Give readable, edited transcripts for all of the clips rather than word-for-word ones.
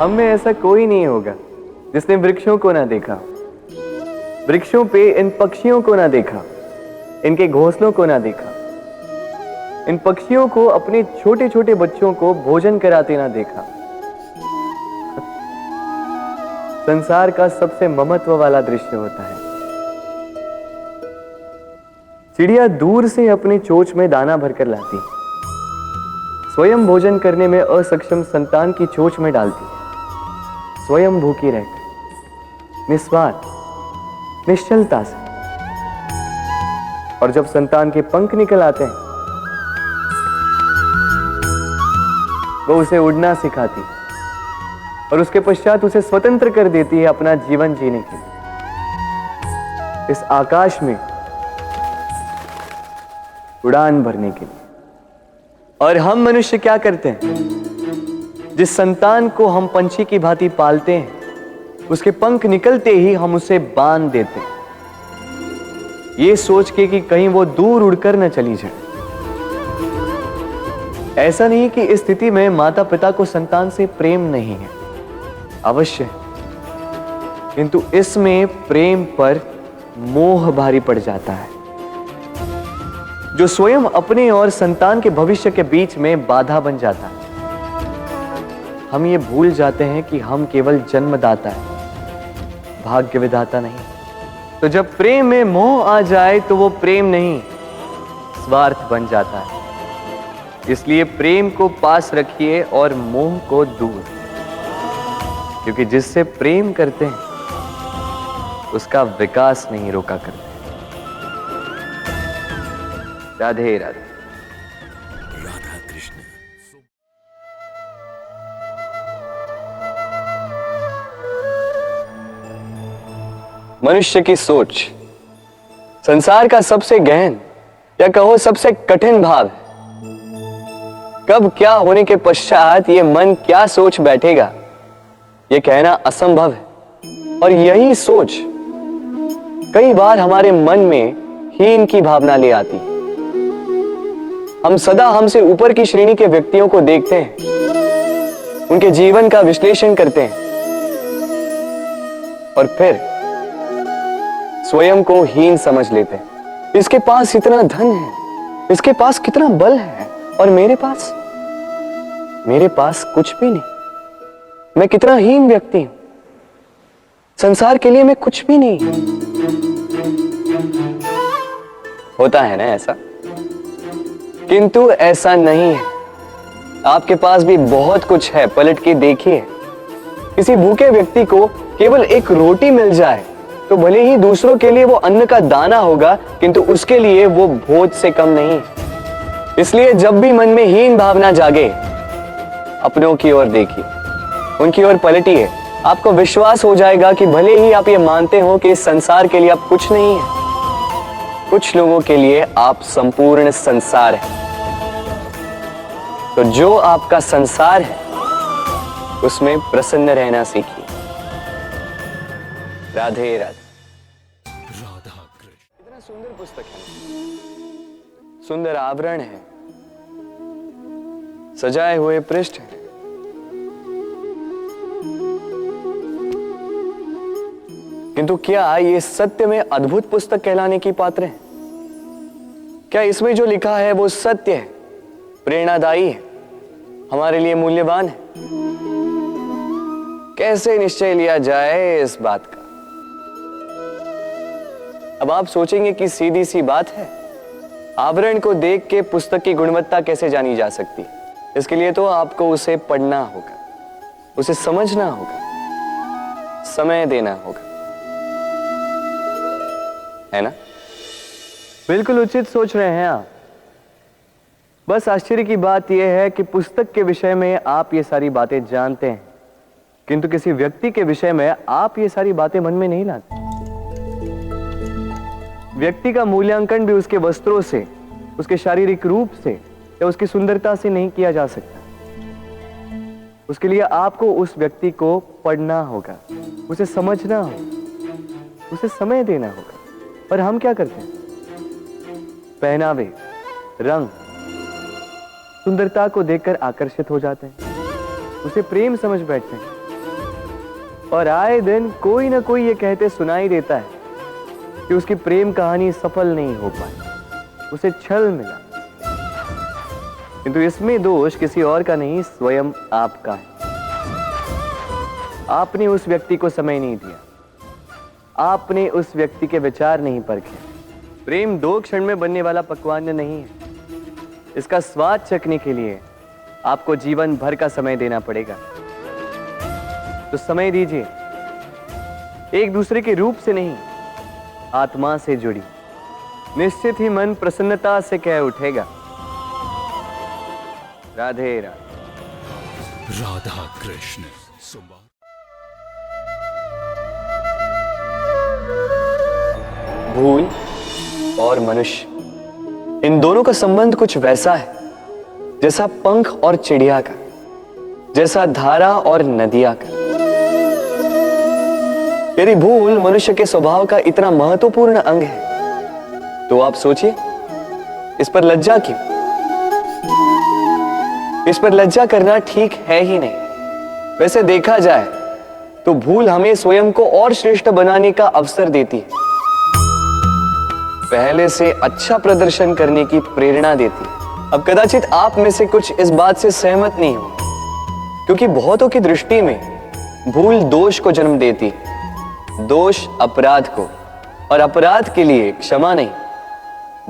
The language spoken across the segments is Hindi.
हम में ऐसा कोई नहीं होगा जिसने वृक्षों को ना देखा, वृक्षों पे इन पक्षियों को ना देखा, इनके घोंसलों को ना देखा, इन पक्षियों को अपने छोटे छोटे बच्चों को भोजन कराते ना देखा। संसार का सबसे ममत्व वाला दृश्य होता है। चिड़िया दूर से अपने चोंच में दाना भरकर लाती, स्वयं भोजन करने में असक्षम संतान की चोंच में डालती, स्वयं भूखी रहकर निस्वार्थ निश्चलता से। और जब संतान के पंख निकल आते हैं, वो उसे उड़ना सिखाती और उसके पश्चात उसे स्वतंत्र कर देती है अपना जीवन जीने के लिए, इस आकाश में उड़ान भरने के लिए। और हम मनुष्य क्या करते हैं? जिस संतान को हम पंछी की भांति पालते हैं, उसके पंख निकलते ही हम उसे बांध देते हैं, ये सोच के कि कहीं वो दूर उड़कर न चली जाए। ऐसा नहीं कि इस स्थिति में माता पिता को संतान से प्रेम नहीं है, अवश्य है, किंतु इसमें प्रेम पर मोह भारी पड़ जाता है, जो स्वयं अपने और संतान के भविष्य के बीच में बाधा बन जाता है। हम ये भूल जाते हैं कि हम केवल जन्मदाता है, भाग्य विधाता नहीं। तो जब प्रेम में मोह आ जाए तो वो प्रेम नहीं, स्वार्थ बन जाता है। इसलिए प्रेम को पास रखिए और मोह को दूर, क्योंकि जिससे प्रेम करते हैं उसका विकास नहीं रोका करते। राधे राधे। राधा कृष्ण। मनुष्य की सोच संसार का सबसे गहन या कहो सबसे कठिन भाव है। कब क्या होने के पश्चात ये मन क्या सोच बैठेगा, ये कहना असंभव है। और यही सोच कई बार हमारे मन में हीन की भावना ले आती है। हम सदा हमसे ऊपर की श्रेणी के व्यक्तियों को देखते हैं, उनके जीवन का विश्लेषण करते हैं और फिर स्वयं को हीन समझ लेते हैं। इसके पास इतना धन है, इसके पास कितना बल है, और मेरे पास कुछ भी नहीं। मैं कितना हीन व्यक्ति हूं, संसार के लिए मैं कुछ भी नहीं। होता है ना ऐसा? किंतु ऐसा नहीं है। आपके पास भी बहुत कुछ है, पलट के देखिए। किसी भूखे व्यक्ति को केवल एक रोटी मिल जाए तो भले ही दूसरों के लिए वो अन्न का दाना होगा, किंतु उसके लिए वो भोज से कम नहीं। इसलिए जब भी मन में हीन भावना जागे, अपनों की ओर देखिए, उनकी ओर पलटिए। आपको विश्वास हो जाएगा कि भले ही आप ये मानते हो कि इस संसार के लिए आप कुछ नहीं है, कुछ लोगों के लिए आप संपूर्ण संसार हैं। तो जो आपका संसार है उसमें प्रसन्न रहना सीखिए। राधे राधे। राधा कृष्ण। इतना सुंदर पुस्तक है, सुंदर आवरण है, सजाए हुए पृष्ठ हैं, किंतु क्या ये सत्य में अद्भुत पुस्तक कहलाने की पात्र है? क्या इसमें जो लिखा है वो सत्य है, प्रेरणादायी है, हमारे लिए मूल्यवान है? कैसे निश्चय लिया जाए इस बात का? अब आप सोचेंगे कि सीधी सी बात है, आवरण को देख के पुस्तक की गुणवत्ता कैसे जानी जा सकती? इसके लिए तो आपको उसे पढ़ना होगा, उसे समझना होगा, समय देना होगा, है ना? बिल्कुल उचित सोच रहे हैं आप। बस आश्चर्य की बात यह है कि पुस्तक के विषय में आप ये सारी बातें जानते हैं, किंतु किसी व्यक्ति के विषय में आप ये सारी बातें मन में नहीं लाते। व्यक्ति का मूल्यांकन भी उसके वस्त्रों से, उसके शारीरिक रूप से या उसकी सुंदरता से नहीं किया जा सकता। उसके लिए आपको उस व्यक्ति को पढ़ना होगा, उसे समझना होगा, उसे समय देना होगा। पर हम क्या करते हैं? पहनावे, रंग, सुंदरता को देखकर आकर्षित हो जाते हैं, उसे प्रेम समझ बैठते हैं, और आए दिन कोई ना कोई ये कहते सुनाई देता है कि उसकी प्रेम कहानी सफल नहीं हो पाई, उसे छल मिला। किंतु इसमें दोष किसी और का नहीं, स्वयं आपका है। आपने उस व्यक्ति को समय नहीं दिया, आपने उस व्यक्ति के विचार नहीं परखे। प्रेम 2 क्षण में बनने वाला पकवान नहीं है। इसका स्वाद चखने के लिए आपको जीवन भर का समय देना पड़ेगा। तो समय दीजिए, एक दूसरे के रूप से नहीं, आत्मा से जुड़ी। निश्चित ही मन प्रसन्नता से कह उठेगा, राधे राधे। राधा कृष्ण। सुबह भूल और मनुष्य, इन दोनों का संबंध कुछ वैसा है जैसा पंख और चिड़िया का, जैसा धारा और नदिया का। यदि भूल मनुष्य के स्वभाव का इतना महत्वपूर्ण अंग है तो आप सोचिए, इस पर लज्जा क्यों? इस पर लज्जा करना ठीक है ही नहीं। वैसे देखा जाए तो भूल हमें स्वयं को और श्रेष्ठ बनाने का अवसर देती है, पहले से अच्छा प्रदर्शन करने की प्रेरणा देती है। अब कदाचित आप में से कुछ इस बात से सहमत नहीं हो, क्योंकि बहुतों की दृष्टि में भूल दोष को जन्म देती है, दोष अपराध को, और अपराध के लिए क्षमा नहीं,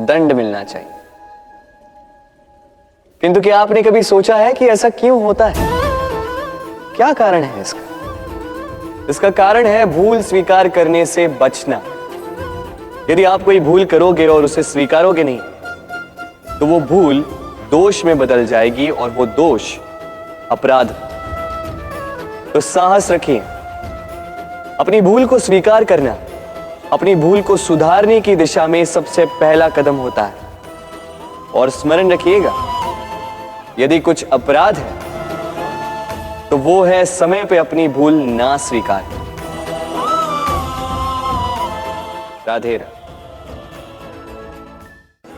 दंड मिलना चाहिए। किंतु क्या आपने कभी सोचा है कि ऐसा क्यों होता है? क्या कारण है इसका? इसका कारण है भूल स्वीकार करने से बचना। यदि आप कोई भूल करोगे और उसे स्वीकारोगे नहीं तो वो भूल दोष में बदल जाएगी और वो दोष अपराध। तो साहस रखिए, अपनी भूल को स्वीकार करना अपनी भूल को सुधारने की दिशा में सबसे पहला कदम होता है। और स्मरण रखिएगा, यदि कुछ अपराध है तो वो है समय पे अपनी भूल ना स्वीकार। राधे राधे।